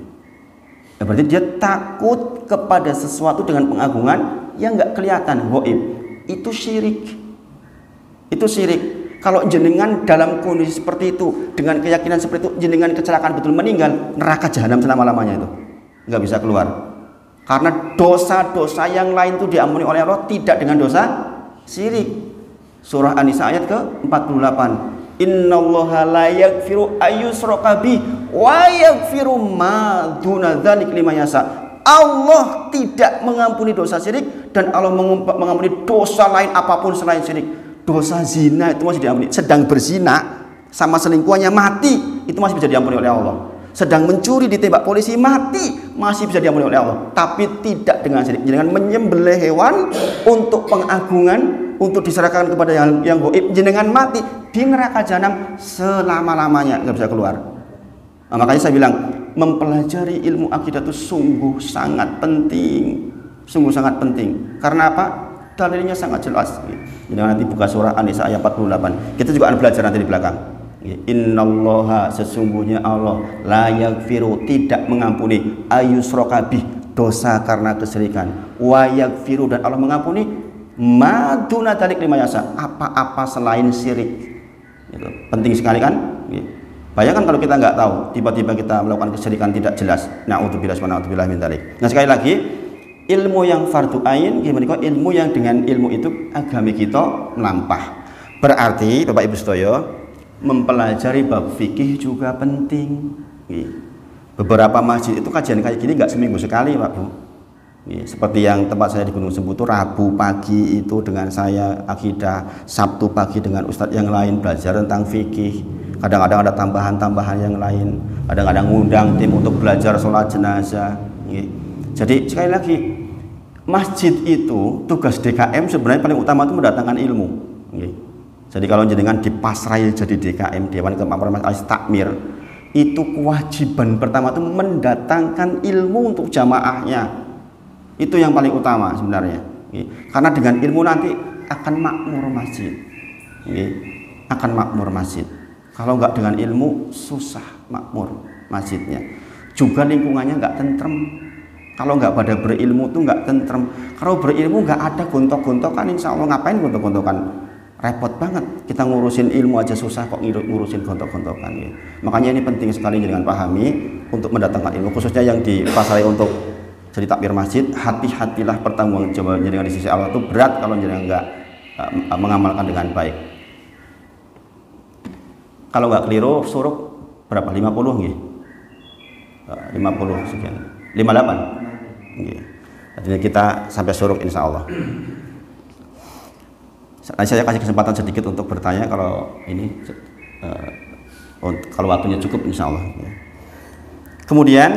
Berarti dia takut kepada sesuatu dengan pengagungan yang nggak kelihatan, gaib. Itu syirik. Itu syirik. Kalau jenengan dalam kondisi seperti itu, dengan keyakinan seperti itu, jenengan kecelakaan betul meninggal, neraka jahanam selama-lamanya itu. Nggak bisa keluar. Karena dosa-dosa yang lain itu diampuni oleh Allah, tidak dengan dosa syirik. Surah An-Nisa ayat ke-48. Innallaha la yaghfiru ayyushraka bih wa yaghfiru ma duna dzalik liman yasha. Allah tidak mengampuni dosa syirik dan Allah mengampuni dosa lain apapun selain syirik. dosa zina itu masih diampuni. Sedang berzina sama selingkuhannya mati, itu masih bisa diampuni oleh Allah. Sedang mencuri ditembak polisi mati, masih bisa diampuni oleh Allah. Tapi tidak dengan syirik, dengan menyembelih hewan untuk pengagungan, untuk diserahkan kepada yang gaib, jenengan mati di neraka jahanam selama-lamanya, nggak bisa keluar. Nah, makanya saya bilang mempelajari ilmu akidah itu sungguh sangat penting, sungguh sangat penting. Karena apa? Dalilnya sangat jelas. Jangan nanti buka surah An-Nisa ayat 48. Kita juga akan belajar nanti di belakang. Innallaha, sesungguhnya Allah, la yaghfiru, tidak mengampuni, ayusyraka bih, dosa karena kesyirikan, wa yaghfiru, dan Allah mengampuni ma duna dzalik liman yasha, apa-apa selain syirik. Itu penting sekali kan? Bayangkan kalau kita nggak tahu, tiba-tiba kita melakukan kesyirikan tidak jelas. Na'udzubillah min dzalik. Nah, sekali lagi, ilmu yang fardu ain, gimana kok ilmu yang dengan ilmu itu agama kita melampah. Berarti Bapak Ibu sedaya, mempelajari bab fikih juga penting. Beberapa masjid itu kajian kayak gini nggak seminggu sekali, Pak Bu. Seperti yang tempat saya di Gunung Sembutu, Rabu pagi itu dengan saya akidah, Sabtu pagi dengan ustadz yang lain belajar tentang fikih. Kadang-kadang ada tambahan-tambahan yang lain. Kadang-kadang ngundang tim untuk belajar sholat jenazah. Jadi sekali lagi, masjid itu tugas DKM sebenarnya paling utama itu mendatangkan ilmu. Jadi kalau jenengan dipasrai jadi DKM, Dewan Kemakmuran Majelis Takmir, itu kewajiban pertama itu mendatangkan ilmu untuk jamaahnya. Itu yang paling utama sebenarnya. Karena dengan ilmu nanti akan makmur masjid. Akan makmur masjid. Kalau nggak dengan ilmu susah makmur masjidnya. Juga lingkungannya nggak tentrem. Kalau nggak pada berilmu tuh nggak tentrem. Kalau berilmu nggak ada gontok-gontokan, insya Allah ngapain gontok-gontokan? Repot banget, kita ngurusin ilmu aja susah kok ngurusin gontok-gontokan. Makanya ini penting sekali dengan pahami untuk mendatangkan ilmu, khususnya yang dipasari untuk jadi takmir masjid. Hati-hatilah, pertanggungjawaban jenengan di sisi Allah itu berat kalau jenengan nggak mengamalkan dengan baik. Kalau nggak keliru suruk berapa? 50 nggih. 50 sekian. 58. Nggih. Jadi kita sampai suruk insya Allah. Saya kasih kesempatan sedikit untuk bertanya kalau ini kalau waktunya cukup insya Allah. Kemudian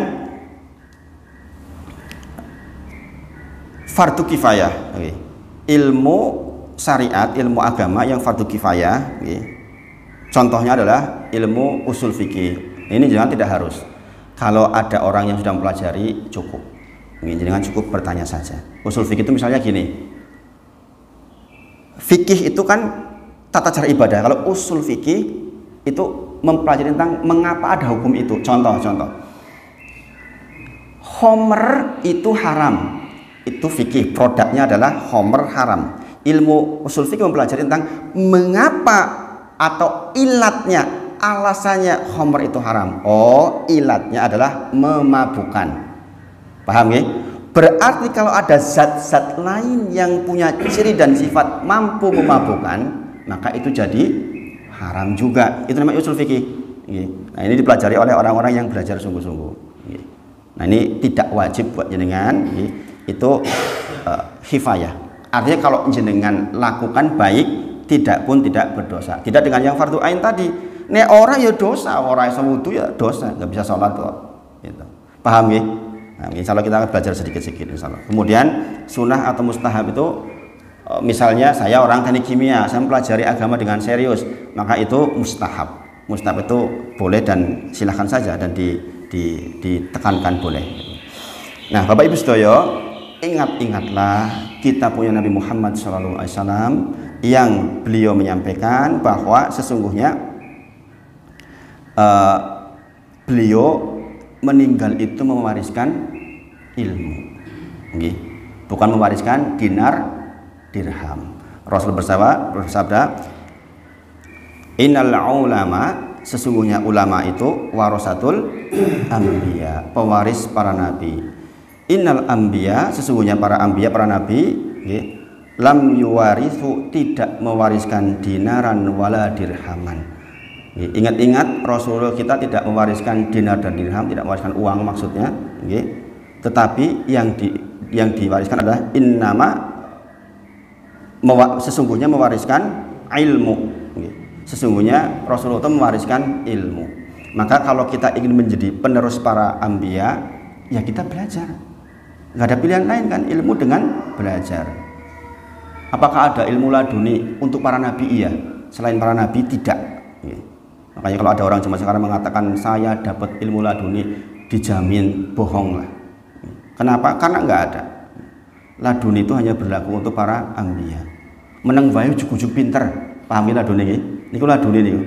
fardu kifayah, ilmu syariat, ilmu agama yang fardu kifayah. Contohnya adalah ilmu usul fikih. Ini jangan tidak harus. Kalau ada orang yang sudah mempelajari cukup. Jangan cukup bertanya saja. Usul fikih itu misalnya gini. Fikih itu kan tata cara ibadah. Kalau usul fikih itu mempelajari tentang mengapa ada hukum itu. Contoh. Homer itu haram. Itu fikih. Produknya adalah homer haram. Ilmu usul fikih mempelajari tentang mengapa atau ilatnya, alasannya homer itu haram. Oh, ilatnya adalah memabukkan. Paham ya? Berarti kalau ada zat-zat lain yang punya ciri dan sifat mampu memabukkan, maka itu jadi haram juga. Itu namanya usul fikih. Nah, ini dipelajari oleh orang-orang yang belajar sungguh-sungguh. Nah, ini tidak wajib buat jenengan. Itu hifayah. Artinya kalau jenengan lakukan baik, tidak pun tidak berdosa. Tidak dengan yang fardu ain tadi. Nek orang ya dosa, orang yang wudu ya dosa, nggak bisa sholat kok. Gitu. Paham ya? Nah, insya Allah kita akan belajar sedikit-sedikit insya Allah. Kemudian sunnah atau mustahab itu misalnya saya orang teknik kimia, saya mempelajari agama dengan serius, maka itu mustahab. Mustahab itu boleh dan silahkan saja dan ditekankan boleh. Nah, Bapak Ibu sedaya, ingat-ingatlah kita punya Nabi Muhammad SAW yang beliau menyampaikan bahwa sesungguhnya beliau meninggal itu mewariskan ilmu, bukan mewariskan dinar dirham. Rasul bersabda, innal ulama, sesungguhnya ulama itu warasatul anbiya, pewaris para nabi. Innal anbiya, sesungguhnya para anbiya, para nabi, lam yuwarithu, tidak mewariskan dinaran wala dirhaman. Ingat-ingat, Rasulullah kita tidak mewariskan dinar dan dirham, tidak mewariskan uang maksudnya, tetapi yang diwariskan adalah innama, sesungguhnya mewariskan ilmu. Sesungguhnya Rasulullah itu mewariskan ilmu. Maka kalau kita ingin menjadi penerus para anbiya, ya kita belajar. Nggak ada pilihan lain kan, ilmu dengan belajar. Apakah ada ilmu laduni untuk para nabi? Iya. Selain para nabi tidak. Makanya kalau ada orang zaman sekarang mengatakan saya dapat ilmu laduni, dijamin bohong lah. Kenapa? Karena nggak ada. Laduni itu hanya berlaku untuk para anbiya. Meneng wae ujug-ujug pinter, pahami laduni iki. Niku laduni niku.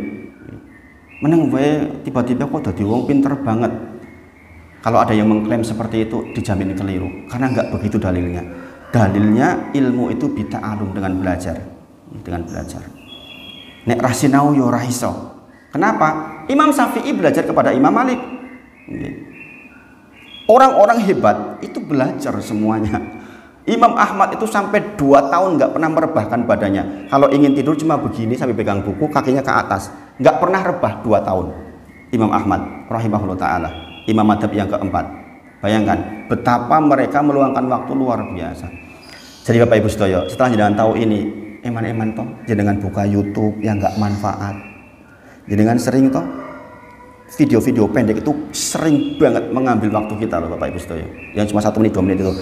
Meneng wae tiba-tiba kok dadi wong pinter banget. Kalau ada yang mengklaim seperti itu dijamin keliru, karena nggak begitu dalilnya. Dalilnya ilmu itu bita'alum, dengan belajar, Nek rasinau yo ora iso. Kenapa? Imam Syafi'i belajar kepada Imam Malik. Orang-orang hebat itu belajar semuanya. Imam Ahmad itu sampai 2 tahun nggak pernah merebahkan badannya. Kalau ingin tidur cuma begini sambil pegang buku, kakinya ke atas, nggak pernah rebah 2 tahun. Imam Ahmad rahimahullah ta'ala, imam madhab yang keempat. Bayangkan betapa mereka meluangkan waktu luar biasa. Jadi Bapak Ibu sedaya, setelah jenengan tahu ini, eman-eman toh jenengan buka YouTube yang nggak manfaat. Jenengan sering toh video-video pendek itu sering banget mengambil waktu kita loh Bapak Ibu sedaya. Yang cuma 1 menit 2 menit itu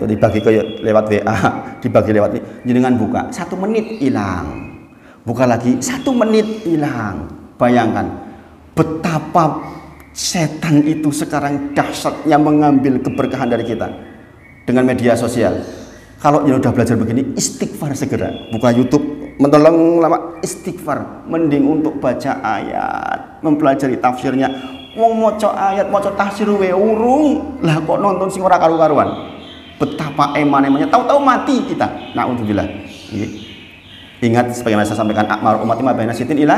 dibagi ke lewat WA, dibagi lewat jenengan buka 1 menit hilang, buka lagi 1 menit hilang. Bayangkan betapa setan itu sekarang dahsyatnya mengambil keberkahan dari kita dengan media sosial. Kalau udah belajar begini, istighfar segera. Buka YouTube, mentolong lama, istighfar. Mending untuk baca ayat, mempelajari tafsirnya. Wong maca ayat, maca tafsir we urung, lah kok nonton sing ora karu-karuan. Betapa eman-emannya, tahu-tahu mati kita. Na'udzubillah. Ingat sebagaimana saya sampaikan, akmar umat baina sitin ila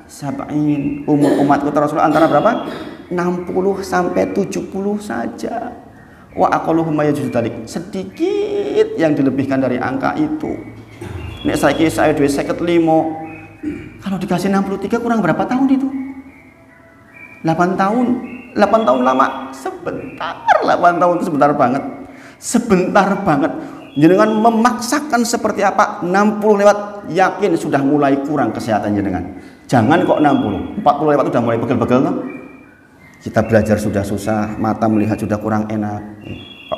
sab'in. Umur umatku Rasulullah antara berapa? 60 sampai 70 saja. Wa aqalluhum yajuzu dzalik. Sedikit yang dilebihkan dari angka itu. Nek saiki saya duwe 55. Kalau dikasih 63 kurang berapa tahun itu? 8 tahun. 8 tahun lama, sebentar. 8 tahun itu sebentar banget. Sebentar banget. Jenengan memaksakan seperti apa? 60 lewat, yakin sudah mulai kurang kesehatan jenengan. Jangan kok 60, 40 lewat udah mulai pegel-pegel toh. Kita belajar sudah susah, mata melihat sudah kurang enak.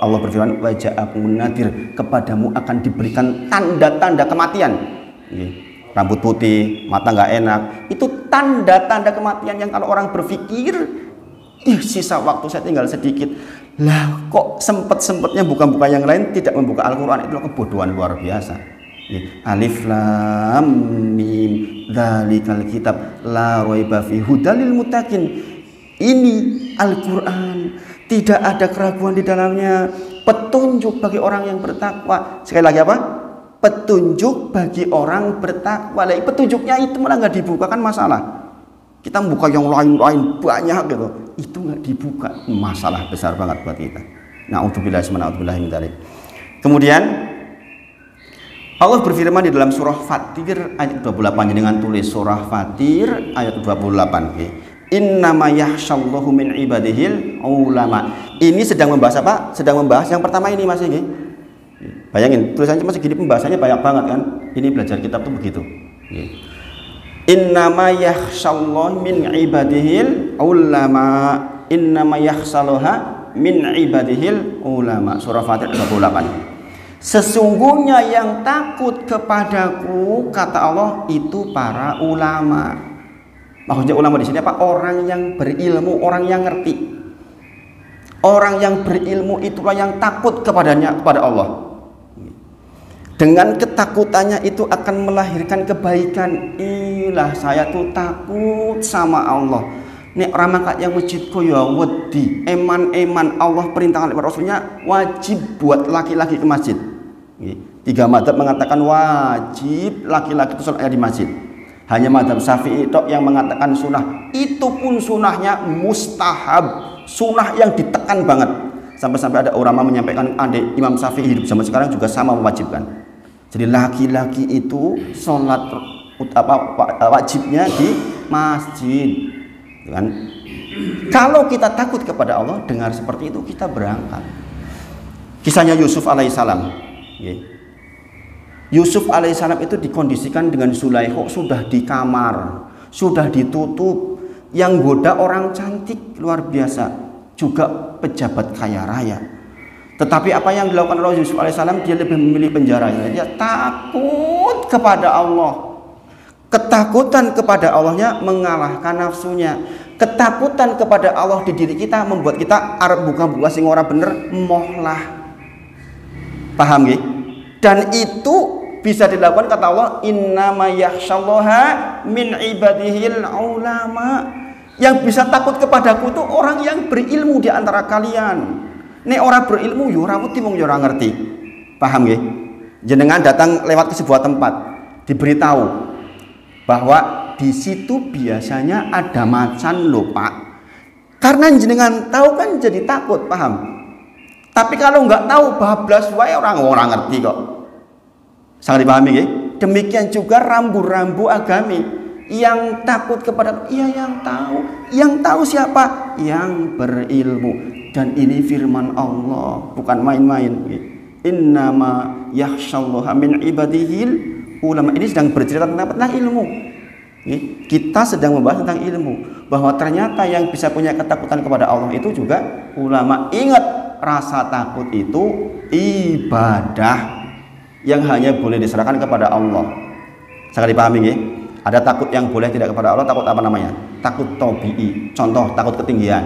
Allah berfirman, wa ja'akumun nadir, kepadamu akan diberikan tanda-tanda kematian. Rambut putih, mata nggak enak, itu tanda-tanda kematian yang kalau orang berpikir, sisa waktu saya tinggal sedikit, lah kok sempet-sempetnya buka-buka yang lain, tidak membuka Al-Quran, itu kebodohan luar biasa. Alif lam mim dzalikal kitab la raiba fihi hudal lil muttaqin. Ini Al-Quran, tidak ada keraguan di dalamnya, petunjuk bagi orang yang bertakwa. Sekali lagi apa? Petunjuk bagi orang bertakwa. Lah petunjuknya itu malah nggak dibuka, kan masalah. Kita membuka yang lain-lain banyak gitu, itu nggak dibuka, masalah besar banget buat kita. Na'udzubillah min dzalik. Kemudian Allah berfirman di dalam surah Fatir ayat 28, dengan tulis surah Fatir ayat 28. Innama yakhshallahu min ibadihil ulama. Ini sedang membahas apa? Sedang membahas yang pertama ini Mas ini. Bayangin, tulisannya masih gini, pembahasannya banyak banget kan. Ini belajar kitab tuh begitu. Innama yakhshallahu min ibadihil ulama. Innama yakhshallaha min ibadihil ulama. Surah Fatir 28. Sesungguhnya yang takut kepadaku, kata Allah, itu para ulama. Maksudnya ulama di sini apa? Orang yang berilmu, orang yang ngerti. Orang yang berilmu itulah yang takut kepadanya, kepada Allah. Dengan ketakutannya itu akan melahirkan kebaikan. Ilah saya tuh takut sama Allah. Nek ramakat yang masjidku ya wedi. Eman-eman Allah perintahkan oleh Rasulnya wajib buat laki-laki ke masjid. 3 mazhab mengatakan wajib laki-laki itu sholat di masjid. Hanya mazhab Syafi'i yang mengatakan sunnah. Itu pun sunnahnya mustahab, sunnah yang ditekan banget. Sampai-sampai ada ulama menyampaikan andai Imam Syafi'i hidup zaman sekarang juga sama mewajibkan. Jadi laki-laki itu sholat wajibnya di masjid, kan? Kalau kita takut kepada Allah, dengar seperti itu kita berangkat. Kisahnya Yusuf alaihissalam. Yusuf alaihissalam itu dikondisikan dengan Zulaikha sudah di kamar, sudah ditutup, yang goda orang cantik luar biasa, juga pejabat kaya raya. Tetapi apa yang dilakukan oleh Yusuf alaihissalam, dia lebih memilih penjaranya. Dia takut kepada Allah. Ketakutan kepada Allahnya mengalahkan nafsunya. Ketakutan kepada Allah di diri kita membuat kita arep buka-buka sing ora bener mohlah. Paham nggih? Dan itu bisa dilakukan kata Allah, innama yakhsyallaha min ibadihil ulama. Yang bisa takut kepadaku itu orang yang berilmu di antara kalian. Nek orang berilmu yo ora wedi wong yo ora ngerti. Paham nggih? Jenengan datang lewat ke sebuah tempat, diberitahu bahwa di situ biasanya ada macan lho Pak. Karena jenengan tahu kan jadi takut, paham? Tapi kalau nggak tahu bablas wae orang ngerti kok. Sangat dipahami nggih? Demikian juga rambu-rambu agami yang takut kepada yang tahu. Yang tahu siapa? Yang berilmu. Dan ini firman Allah, bukan main-main. Innama yakhsyallaha min ibadihil ulama. Ini sedang bercerita tentang ilmu. Kita sedang membahas tentang ilmu, bahwa ternyata yang bisa punya ketakutan kepada Allah itu juga ulama. Ingat, rasa takut itu ibadah yang hanya boleh diserahkan kepada Allah. Sangat dipahami nggih? Ada takut yang boleh tidak kepada Allah, takut apa namanya? Takut tabi'i. Contoh, takut ketinggian.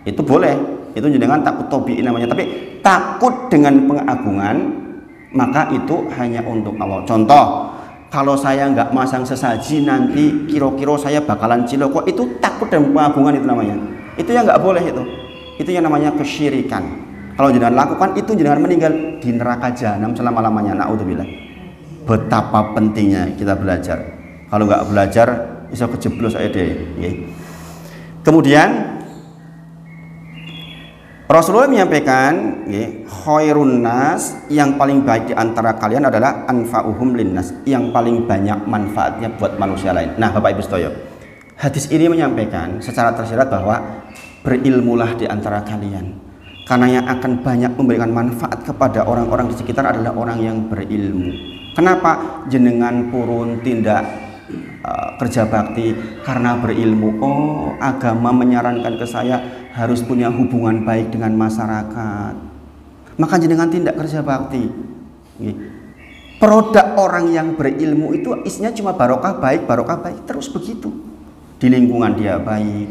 Itu boleh. Itu jenengan takut tabi'i namanya. Tapi takut dengan pengagungan, maka itu hanya untuk Allah. Contoh, kalau saya nggak masang sesaji nanti kira-kira saya bakalan ciloko. Itu takut dengan pengagungan itu namanya. Itu yang nggak boleh itu. Itu yang namanya kesyirikan. Kalau jenengan lakukan itu, jenengan meninggal di neraka jahanam selama-lamanya. Naudzubillah. Betapa pentingnya kita belajar. Kalau nggak belajar bisa kejeblos aja deh. Kemudian Rasulullah menyampaikan, khairun nas, yang paling baik di antara kalian adalah anfa'uhum linnas, yang paling banyak manfaatnya buat manusia lain. Nah, Bapak Ibu Sedoyo, hadis ini menyampaikan secara tersirat bahwa berilmulah di antara kalian. Karena yang akan banyak memberikan manfaat kepada orang-orang di sekitar adalah orang yang berilmu. Kenapa jenengan purun tindak kerja bakti? Karena berilmu. Oh, agama menyarankan ke saya harus punya hubungan baik dengan masyarakat. Maka jenengan tindak kerja bakti. Produk orang yang berilmu itu isinya cuma barokah baik terus begitu. Di lingkungan dia baik,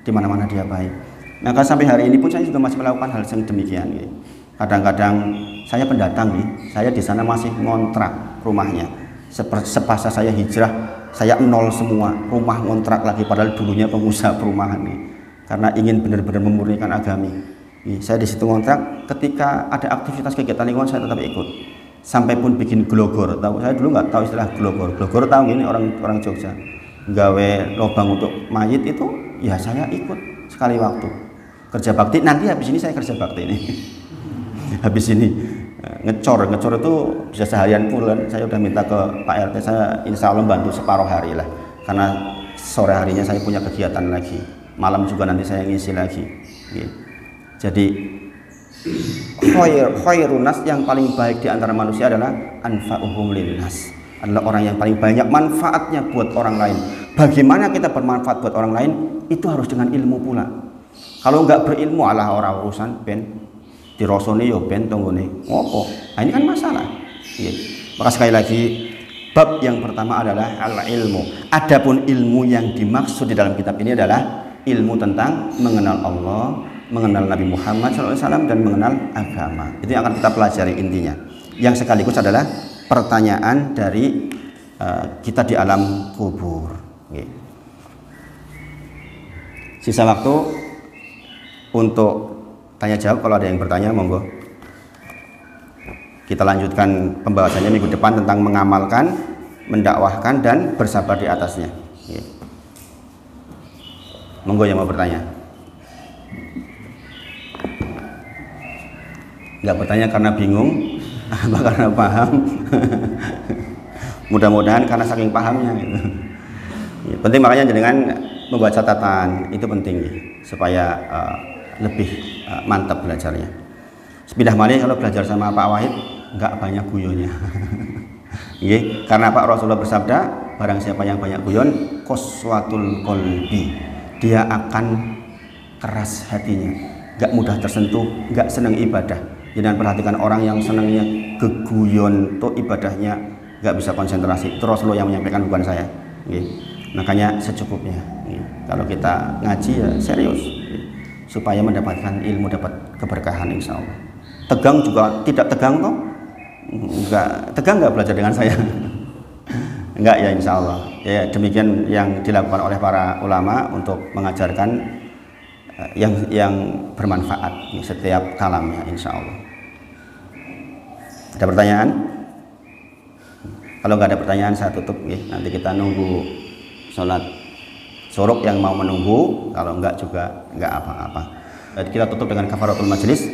di mana-mana dia baik. Maka sampai hari ini pun saya juga masih melakukan hal yang demikian. Kadang-kadang saya pendatang, saya di sana masih ngontrak rumahnya. Sepasca saya hijrah, saya nol semua, rumah ngontrak lagi, padahal dulunya pengusaha perumahan. Karena ingin benar-benar memurnikan agami. Saya di situ ngontrak, ketika ada aktivitas kegiatan lingkungan saya tetap ikut. Sampai pun bikin glogor. Tahu, saya dulu nggak tahu istilah glogor. Glogor tahu gini orang Jogja. Gawe lubang untuk mayit itu, ya saya ikut sekali waktu. Kerja bakti, nanti habis ini saya kerja bakti ini. Habis ini ngecor itu bisa seharian pulang. Saya udah minta ke Pak RT, saya insya Allah bantu separuh hari lah. Karena sore harinya saya punya kegiatan lagi. Malam juga nanti saya ngisi lagi. Jadi khairun nas, yang paling baik di antara manusia adalah anfa'uhum linnas, adalah orang yang paling banyak manfaatnya buat orang lain. Bagaimana kita bermanfaat buat orang lain? Itu harus dengan ilmu pula. Kalau nggak berilmu, alah orang urusan ben dirosone yo ben tonggone ngopo. Nah, ini kan masalah. Maka sekali lagi, bab yang pertama adalah al-ilmu. Adapun ilmu yang dimaksud di dalam kitab ini adalah ilmu tentang mengenal Allah, mengenal Nabi Muhammad SAW, dan mengenal agama. Itu yang akan kita pelajari intinya. Yang sekaligus adalah pertanyaan dari kita di alam kubur. Sisa waktu untuk tanya jawab. Kalau ada yang bertanya, monggo. Kita lanjutkan pembahasannya minggu depan tentang mengamalkan, mendakwahkan, dan bersabar di atasnya. Monggo yang mau bertanya. Nggak bertanya karena bingung, apa karena paham? Mudah-mudahan karena saking pahamnya gitu. Penting makanya dengan membuat catatan itu penting supaya lebih mantap belajarnya. Pindah malih kalau belajar sama Pak Wahid, nggak banyak guyonnya. Karena Pak Rasulullah bersabda, barang siapa yang banyak guyon, qaswatul qalbi, dia akan keras hatinya, nggak mudah tersentuh, nggak senang ibadah. Jangan perhatikan orang yang senangnya geguyon, tuh ibadahnya nggak bisa konsentrasi. Terus lo yang menyampaikan, bukan saya. Makanya secukupnya. Kalau kita ngaji ya serius, supaya mendapatkan ilmu, dapat keberkahan insya Allah. Tegang juga tidak tegang toh? Enggak tegang, nggak belajar dengan saya. Enggak ya, insya Allah. Ya demikian yang dilakukan oleh para ulama untuk mengajarkan yang bermanfaat setiap kalamnya, insya Allah. Ada pertanyaan? Kalau nggak ada pertanyaan saya tutup ya. Nanti kita nunggu sholat syuruk yang mau menunggu, kalau enggak juga enggak apa-apa. Jadi kita tutup dengan kafaratul majlis.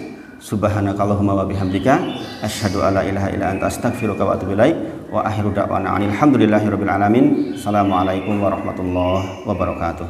Subhanakallahumma wa bihamdika asyhadu alla ilaha illa anta astaghfiruka wa atubu ilaik wa akhiru da'wana alhamdulillahirabbil alamin. Assalamualaikum warahmatullahi wabarakatuh.